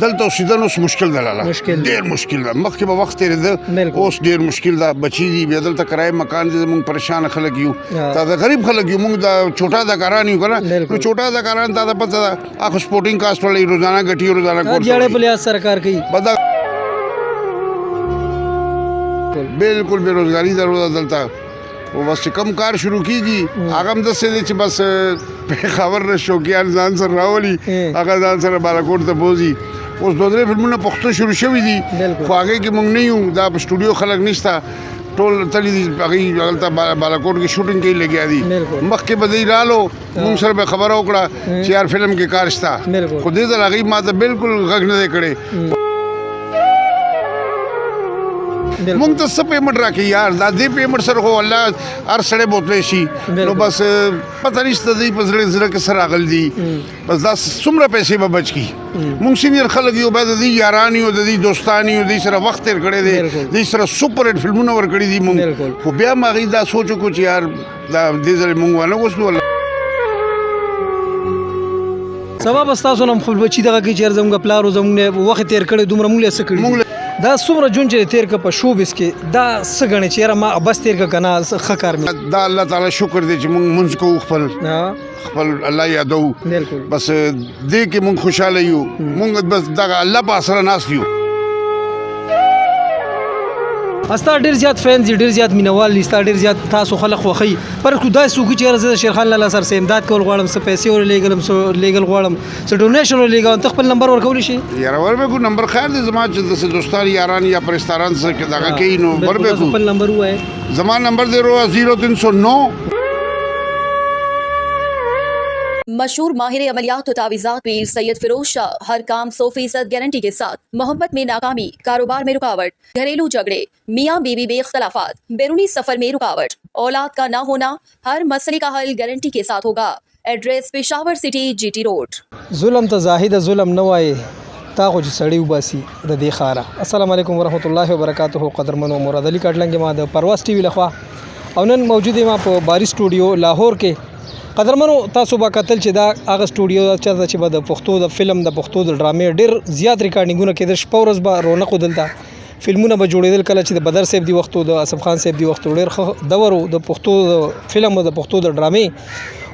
دلته اوسېدل اوس مشکل ده لاله ډېر مشکل ده. مخکې به وخت تېرېده اوس ډېر مشکل ده. بچي دي بیا دلته کرایه مکان دي. زمونږ پریشانه خلک یو تا د غریب خلک یو. مونږ د چوټا دکاران یو که نه نو چوټا دکاران تا د پته ده هغه سپورټینګ کاسټ والا روزانه ګټي روزانه دیاړې په لحاظ سره کار کوي. بالکل بېروزګاري ده دلته. او بس چې کم کار شروع کېږي هغه هم داسې دی چې بس پېښور نه شوقیان ځان سره راولي هغه ځان سره بالاکوټ ته بوځي. اوس 2-3 فلمونه پښتو شروع شوي دي خو هغې کې موږ نه یو. دا په سټوډیو خلک نشته ټول تللي دي. هغوی هلته بالاکوټ کې شوټینګ کوي لګیا دي. مخکې به دوی رالو موږ سره به خبره وکړه چې یار فلم کې کار شته خو دې ځل هغوی ما ته بالکل غږ نه دی کړی. مونږ ته څه پیمنټ راکړي یار. دا دې پیمنټ سره خو الله هر سړی بوتلی شي نو بس پته نشته دوی په زړه کې څه راغلی دي. بس دا څومره پیسې به بچ کړي. مونږ سینیر خلک یو باید د دوی یاران یو د دوی دوستان یو دوی سره وخت تېر کړی دی دوی سره سوپر هټ فلمونه ورکړي دي مونږ. خو بیا هم هغوی دا سوچ وکړو چې یار دا دې ځل مونږ ونه غوښتو. سبا به ستاسو نه هم خپل بچي دغه کوي چې یار زموږ پلار و زموږ نه وخت تېر کړی دومره مونږ له څه کړي. دا څومره ژوند چې تېر کړه په شوبز کې دا څه ګڼې چې یاره ما بس تېر کړه که نه ښه کار مې. دا الله تعالی شکر دی چې مونږ مونځ کوو خپل الله یادوو. بس دې کې مونږ خوشحاله یو. مونږ بس دغه الله په اسره ناست یو. ستا ډېر زیات فینز دي ډېر زیات مینوال دي ستا ډېر زیات تاسو خلک خوښوي پر خو داسې څوک چې یاره زه د شیرخان لالا سره څه امداد کول غواړم څه پیسې ورلېږلم څه لیږل غواړم څه ډونیشن ورلېږم ته خپل نمبر ورکولی شي. یاره وربېږو نمبر خیر دی زما چې داسې دوستان یاران یا پرستاران څه دغه کوي نو وربېږو. خپل نمبر ووایه. زما نمبر دی 0309. मशहूर माहिर अमलियात तावीज़ात पीर सैयद फिरोज शाह हर काम 100% गारंटी के साथ मोहब्बत में नाकामी, कारोबार में रुकावट, घरेलू झगड़े, मियाँ बीवी में इख्तलाफात, बैरूनी सफर में रुकावट, औलाद का ना होना, हर मसले का हल गारंटी के साथ होगा. एड्रेस पेशावर सिटी GT रोड. ظلم ته زاهد ظلم نه وایي تا خو چې سړی وباسي د دې ښاره. السلام علیکم ورحمت الله وبرکاته. قدرمنو مراد علي کټلنګ ما د پرواز ټي وي لخوا او نن موجود یم په باري سټوډیو لاهور کې. قدرمنو تاسو به کتل چې دا هغه سټوډیو چېرته چې به د پښتو د فلم د پښتو د ډرامې ډېر زیات ریکارډینګونه کېدل. شپه ورځ به رونق و دلته فلمونه به جوړېدل. کله چې د بدر صاحب دی وخت د اسف خان صاحب دی وخت ډېر ښه دور و د پښتو د فلم او د پښتو د ډرامې.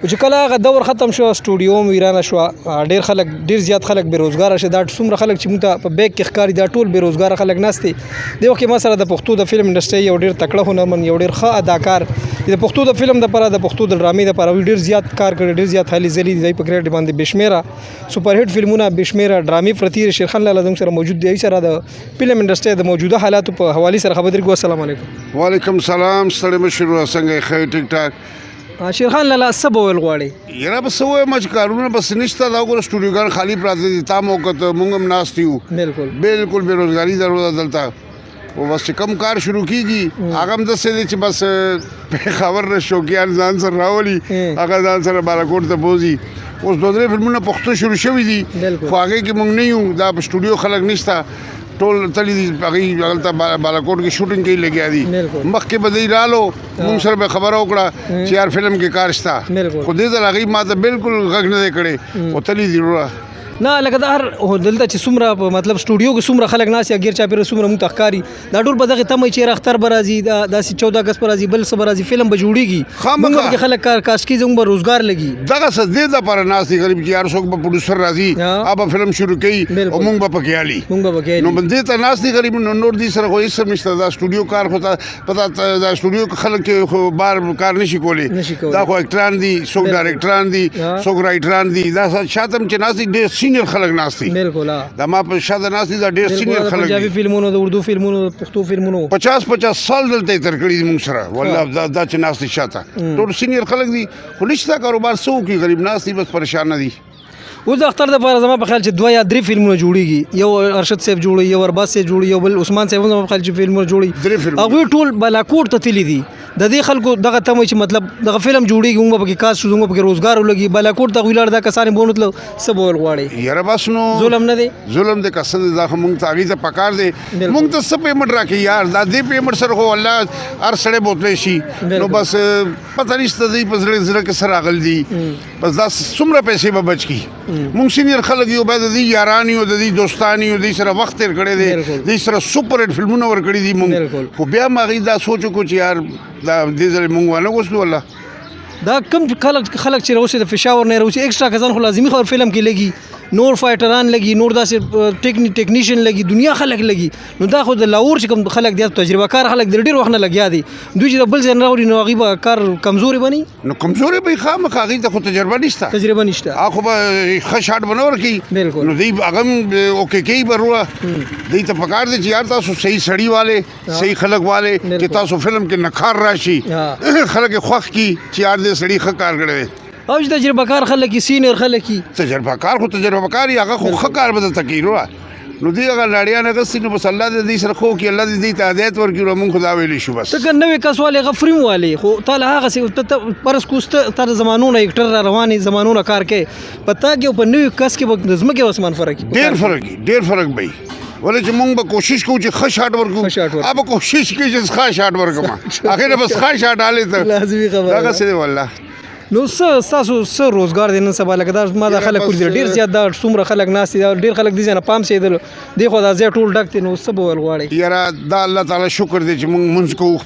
او چې کله هغه دور ختم شو سټوډیو هم ویرانه شوه. ډېر زیات خلک بېروزګاره شه. دا څومره خلک چې موږ ته په بیک کې ښکاري دا ټول بېروزګاره خلک ناست دي. دې وخت کې ما سره د پښتو د فلم انډسټرۍ یو ډېر تکړه هنرمند یو ډېر ښه اداکار د پښتو د فلم دپاره د پښتو د ډرامې دپاره ډېر زیات کار کړی ډېر زیات هلې ځلې دي. په کرېټ باندې بېشمېره سوپر هټ فلمونه بېشمېره ډرامې پرتې دي. شیرخان لالا زموږ سره موجود دی سره د فلم انډسټرۍ د موجوده حالاتو په حوالې سره خبرې کوو. السلام علیکم. وعلیکم السلام. ستړی مه شو څنګه ښه ټیک ټاک. شیرخان لالا څه به ویل غواړې؟ یاره به څه ووایم چې کارونه بس نشته. دا وګوره سټوډیوګان خالي پراته دي. تا مو وکتل موږ هم ناست یو. بالکل بېروزګاري ده دلته. او بس چې کم کار شروع کېږي هغه هم داسې دی چې بس پېښور نه شوقیان ځان سره راولي هغه ځان سره بالاکوټ ته بوځي. اوس 2-3 فلمونه پښتو شروع شوي دي خو هغې کې موږ نه یو. دا په سټوډیو خلک نشته ټول تللي دي. هغوی هلته بالاکوټ کې شوټینګ کوي لګیا دي. مخکې به دوی رالو موږ سره به خبره وکړه چې یار فلم کې کار شته خو دې ځل هغوی ما ته بالکل غږ نه دی کړی. او تللي دي وروره نه لکه دا هر دلته چې څومره په مطلب سټوډیو کې څومره خلک ناست یا ګیر چاپېره څومره موږ ته ښکاري دا ټول به دغې تمه چې اختر به راځي داسې 14 اګست به راځي بل څه به راځي فلم به جوړېږي موږ به پکې خلک کاست کېږي زموږ به روزګار لګي. دغه څه دې دپاره ناست دي غریب چې یار څوک به پروډوسر راځي هغه به فلم شروع کوي او موږ به پکې حالي نو دې ته ناست دي غریب. نور دې سره خو هېڅ هم نشته. دا سټوډیو کار خو ته پته دا سټوډیو خلک خو بار کار نشي کولی. دا خو اکټران دي څوک ډایرکټران دي څوک رایټران دي. دا شاته هم چې ناست دي ډېر سینیر خلک ناست دي. بالکل دا ما په شاته ناست دي دا ډېر سینیر خلک دي. پنجابي فلمونو د اردو فلمونو د پښتو فلمونو 50 سال دلته یې تېر کړي دي موږ سره. والله دا چې ناست دي شاته ټول سینیر خلک دي خو نشته کاروبار څه وکړي. غریب ناست دي بس پریشانه دي. اوس د اختر دپاره زما په خیال چې 2 یا 3 فلمونه جوړېږي. یو ارشد صاحب جوړوي یو ارباز صاحب جوړوي یو بل عثمان صاحب هم زما په خیال چې فلمونه جوړوي. هغوی ټول بالاکوټ ته تللي دي. د دې خلکو دغه تمه چې مطلب دغه فلم جوړېږي موږ به پکې کار شو موږ پکې روزګار ولګي بالاکوټ ته هغوی لاړ دا کسان یې بونتلو څه به ویل غواړې؟ یاره بس نو ظلم نه دی ظلم دی که څه دی دا خو موږ ته هغوی ته پکار دی موږ ته څه پیمنټ راکړي یار. دا دې پیمنټ سره خو الله هر سړی بوتلی شي نو بس پته نشته دوی په زړه کې څه راغلی دي. بس دا څومره پیسې به بچ کړي. مونږ سینیر خلک یو باید د دې یاران یو د دې دوستان یو د دې سره وخت تیر کړی دی د دې سره سپر هټ فلمونه ورکړي دي مونږ خو بیا ما هغې دا سوچ وکړو چې یار دا دې ځل مونږ ونه غوښتو والله دا کم خلک چې راوځي د فشاور نه راوځي ایکسټرا کسان خو لازمي خبر فلم کې لګي نور فایټران لګي نور داسې ټیکنیشن لګي دنیا خلک لګي نو دا خو د لاهور چې کوم خلک دی تجربه کار خلک د ډېر وخت نه لګیا دي دوی چې د بل ځای نه راوړي نو هغوی به کار کمزوري بني نو کمزوري به یې خامخا هغې ته خو تجربه نشته تجربه نشته هغه خو به ښه شاټ به نه ورکوي بالکل نو دوی هغه هم اوکې کوي به روه دوی ته پکار دی چې یار تاسو صحیح سړي والے صحیح خلک والے چې تاسو فلم کې نکار راشي خلک یې خوښ کړي چې یار دې سړي ښه کار کړی دی او چې تجربه کار خلک یې سینیر خلک یې تجربه کار خو تجربه کار یې هغه خو ښه کار به درته کوي روه نو دوی هغه لاړیان اګستې نو بس الله دې دوی سره خو کړي الله دې دوی ته هدایت ورکړي نو مونږ خو دا ویلی شو بس ته که نوې کس والې هغه فریم والې خو تا له هغسې ته فرض کړو تا د زمانو نه ایکټر را روانې زمانو نه کار کوي په تا کې او په نوي کس کې به د ځمکې او اسمان فرق وي ډېر فرق وي ډېر فرق به وي ولې چې مونږ به کوشش کوو چې ښه شاټ ورکړو هغه به کوشش کوي چې ښه شاټ ورکړم هغې نه بس ښه شاټ حالې ته لازمي خبره دغسې دی والله نو ستاسو څه روزګار دی نن سبا لکه دا ما دا خلک کړي ډېر زیات دا څومره خلک ناست دي ډېر خلک دې ځای نه پام سېدل دی خو دا ځای ټول ډک دی نو څه به ویل غواړئ یاره دا الله تعالی شکر دی چې مونږ منځ کوو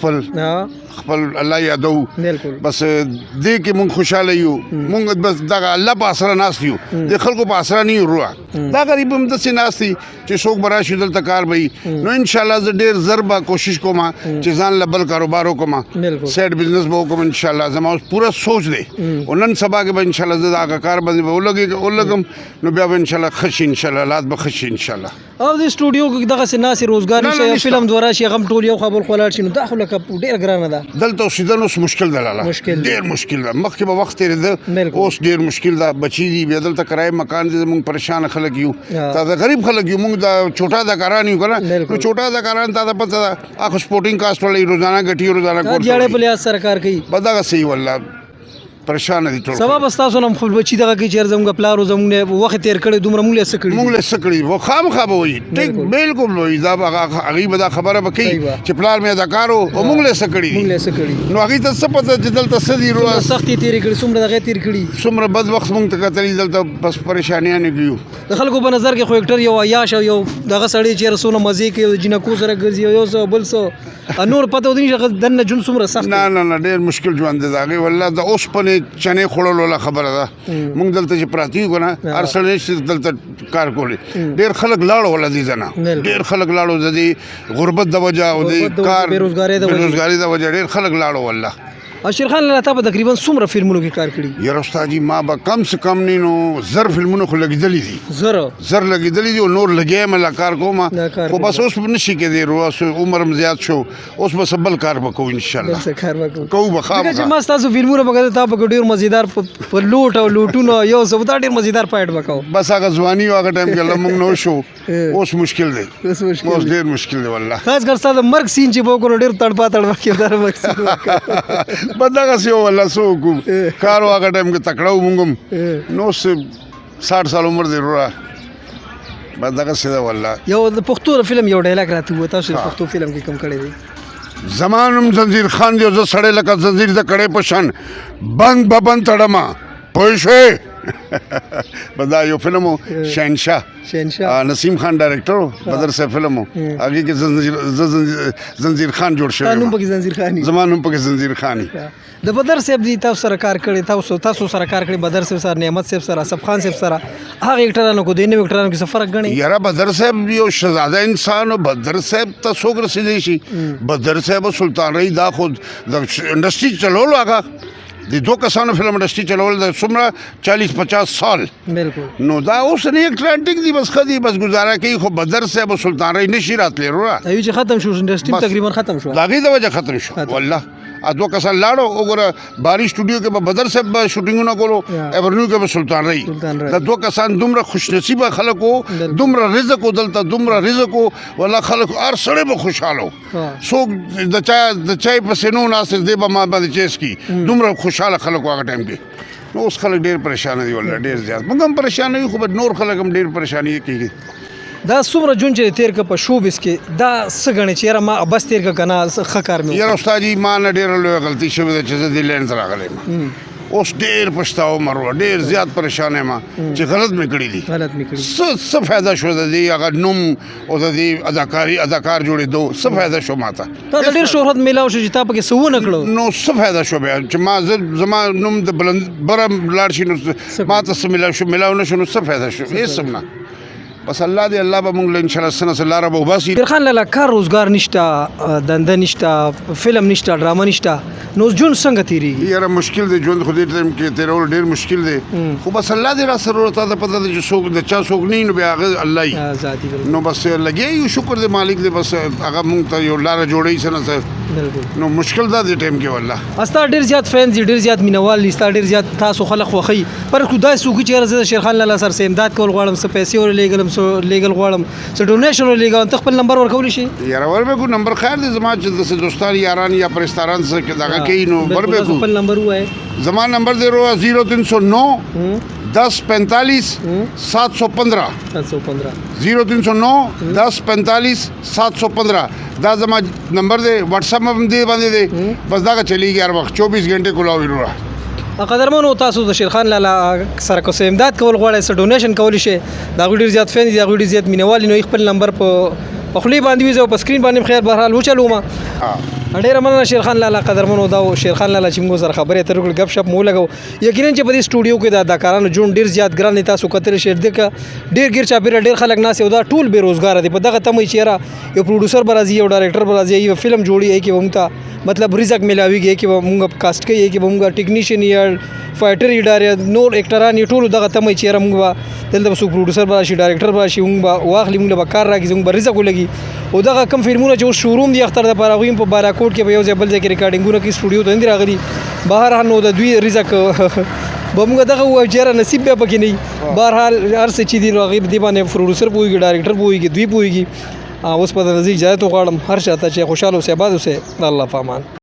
خپل الله یادو بالکل بس دې کې مونږ خوشاله یو مونږ بس دغه الله په اسره ناست یو د خلکو په اسره نه یو روه دا غریب هم داسې ناست دي چې څوک به راشي دلته کار به وي نو انشاءالله زه ډېر زر به کوشش کوم چې ځان له بل کاروبار وکړم سایډ بزنس به وکړم انشاءالله زما اوس پوره سوچ دی او نن سبا کې به انشاءالله زه د هغه کار باندې به ولګم نو بیا به انشاءالله ښه شي انشاءالله حالات به ښه شي انشاءالله او د سټوډیو کې دغسې ناسې روزګار نشته یو فلم دوه راشي هغه هم ټول یو خبر خلاړ شي نو دا خو لکه ډېره ګرانه ده دلته اوسېدل اوس مشکل ده لاله ډېر مشکل ده مخکې به وخت تېرېده اوس ډېر مشکل ده بچي دي بیا دلته کرایه مکان دي زموږ پریشانه خلک یو تا د غریب خلک یو موږ د چوټا دکاران یو که نه نو چوټا دکاران تا ته پته ده هغه سپورټینګ کاسټ والا روزانه ګټي روزانه کور دیاړې په لحاظ سره کار کوي به دغسې وي والله پریشانه دي ټول سبا به ستاسو نه خپل بچي دغه کې چېر زموږ پلار زموږ نه وخت تېر کړی دومره مونږ له څه کړي مونږ له څه کړي و خامخا به وایي ټیک بالکل وایي دا به هغوی به دا خبره به کوي چې پلار مې اداکار و او مونږ له څه کړي مونږ له څه کړي نو هغوی ته څه پته چې دلته څه دي روه سختې تېرې کړي څومره دغې تېر کړي څومره بد وخت مونږ ته کتلي دلته بس پریشانیانې کې یو د خلکو په نظر کې خو ایکټر یو عیاش او یو دغه سړی چېرې څونه مزې کوي د جینکو سره ګرځي یو څه بل څه نور پته ودرېږي چې دننه ژوند څومره سخت نه نه نه ډېر مشکل ژوند دی د هغې والله د اوسپنې چنې خوړلو والا خبره ده مونږ دلته چې پراته یو که نه هر سړی چې دلته کار کولی ډېر خلک لاړو والا دې ځای نه ډېر خلک لاړو د دې غربت د وجه او د کار بېروزګارۍ د وجه ډېر خلک لاړو والله اشیر خان لاله تا به تقریبا څومره فلمونو کې کار کړي یاره استاد جي ما به کم سے کم نه نو زر فلمونو خو لګېدلي دي زر لګېدلي دي او نور لګیا یم لا کار کوم خو بس اوس به نشي کېدی روه عمر هم زیات شو اوس به څه بل کار به کوو انشاءالله کوو به خامخا ما ستاسو فلمونه به کتل تا به ډېر مزېدار په لوټ او لوټونه یو څه دا ډېر مزېدار فایټ به کوو بس هغه ځواني و هغه ټایم کې الله موږ نه وشو اوس مشکل دی اوس ډېر مشکل دی والله خاص کر ستا د مرګ سین چې به وکړو ډېر تړپا کېدار مرګ بس دغسې و والله څه وکړو کار و هغه ټایم کې تکړه و مونږ هم نو اوس 60 سال عمر دی وروره بس دغسې ده والله یو د پښتو فلم یو ډایلاګ راته ووایه تاسو د پښتو فلم کې کوم کړی دی زما نوم زنځیر خان دی او زه سړی لکه زنځیر د کړی په شان بند به بند تړمه پوه شوې بس دا یو فلم و شهنشاه نسیم خان ډایرکټر بدر صاحب فلم و هغې کې زنځیر خان جوړ شوی نوم پکې زنځیر خان زما نوم پکې زنځیر خان د بدر صاحب دی تاسو سره کار کړی تاسو سره کار کړی بدر صاحب سره نعمت صاحب سره اسف خان صاحب سره هغه ایکټرانو کو د نوي ایکټرانو کې څه فرق ګڼي یاره بدر صاحب یو شهزاده انسان او بدر صاحب ته څوک رسېدی شي بدر صاحب سلطان رئی دا خود د انډسټري چلولو هغه د دوه کسانو فلم انډسټري چلول د څومره 40-50 سال بالکل نو دا اوس نه ایکټران ټیک دی بس ښه دی بس ګزاره کوي خو بدر صاحب سلطان رئی نشي راتلی وروره ایو چې ختم شو انډسټري تقریبا ختم شو د هغې د وجه ختم شو والله دوه کسان لاړو وګوره باري سټوډیو کې به بدر صاحب به شوټینګونه کولو ایورنیو کې به سلطان رئی دا دوه کسان دومره خوشنصیبه خلک وو دومره رزق و دلته دومره رزق و والله خلک هر سړی به خوشحاله و څوک د چای په سینو ناست دی به ما باندې چیس کی دومره خوشحاله خلک و هغه ټایم کې نو اوس خلک ډېر پریشانه دي والله ډېر زیات موږ هم پریشانه یو خو به نور خلک هم ډېر پریشاني کېږي دا څومره جون چې تیر که په شوبس کې دا څه ګڼې چې یاره ما بس تیر که که نه ښه کار مې یاره استاد جي ما نه ډېره لویه غلطي شوې ده چې زه دې لینډ ته راغلی یم اوس ډېر پښتاو مرو ډېر زیات پریشان یم چې غلط مې کړی دي غلط مې کړی څه فایده شو د دې هغه نوم او د دې اداکار جوړېدو څه فایده شو ماته تا ته ډېر شهرت میلاو شو چې تا پکې څه ونه کړو نو څه فایده شو بیا چې ما زما نوم د بلند بره لاړ شي نو ما ته څه میلاو نه شو نو څه فایده شو هېڅ هم نه بس الله دې الله به موږ له انشاءالله سنه سره لاره به وباسي شیر خان لالا کار روزګار نشته دنده نشته فلم نشته ډرامه نشته نو ژوند څنګه تیریږي یاره مشکل دی ژوند خو دې ټایم کې تېرول ډېر مشکل دی خو بس الله دې را سره ورته د پته ده چې څوک د چا څوک نه وي نو بیا هغه الله یي ذاتي نو بس لګیا یو شکر دې مالک دې بس هغه موږ ته یو لاره جوړوي څه نه څه بالکل نو مشکل دا دې ټایم کې والله استا ډیر زیات فینز دي ډیر زیات مینوال دي ستا ډیر زیات تاسو خلک خوښي پر خدای سوګي چې زه شیر خان لالا سره امداد کول غواړم څه پیسې ور لېګلم څه لیګل غواړم څه ډونیشن ور لېګم ته خپل نمبر ورکول شي یاره وربه کو نمبر خیر دې زما چې د دوستان یاران یا پرستاران سره کې دغه کوي نو وربه کو خپل نمبر وای زما نمبر 0309 1045 715 0309 1045 715 دا زما نمبر دی واتس اپ هم دی باندې دی بس دا چلیږي هر وخت 24 غنټه کولاوي وروړه قدرمنو تاسو د شیر خان لالا سره کوم امداد کول غواړئ څه ډونیشن کول شي دا ډیر زیات فین دي دا ډیر زیات مینوال نو خپل نمبر په خپل باندې ویزو په سکرین باندې خیر بهرحال وچلو ما ډېر مننه شیر خان لالا قدرمنو دا شیر خان لالا چې موږ سره خبرې اترې وکړې غب شپ مو لګو یقینا چې په دې سټوډیو کې د اداکارانو جون ډیر زیات ګران تاسو کتل شیر دغه ډیر ګیر چا ډیر خلک ناس یو دا ټول بیروزګار دي په دغه تمې چیرې یو پروډوسر برازي یو ډایرکټر برازي یو فلم جوړي کی ومتا مطلب رزق ملاويږي کی موږ کاست کوي کی موږ ټیکنیشن یا فایټر ایډار نور اکټران ټول دغه تمې چیرې موږ دلته سو پروډوسر براشي ډایرکټر براشي موږ واخلې موږ به کار راکې موږ رزق ولګي او دغه کم فلمونه چې شوروم دي اختر د پاراغیم په بالاکوټ کې به یو ځبل ځکه ریکارډینګونه کې سټوډیو ته اندر راغلي بهر نو د دوی رزق بمګه دغه وجره نصیب به پکې نه بهرحال هر څه چې دی راغیب دی باندې پروډوسر پويږي ډایرکټر پويږي دوی پويږي اوس په دې اجازه غواړم هر شاته چې خوشاله اوسه آباد اوسه الله پامان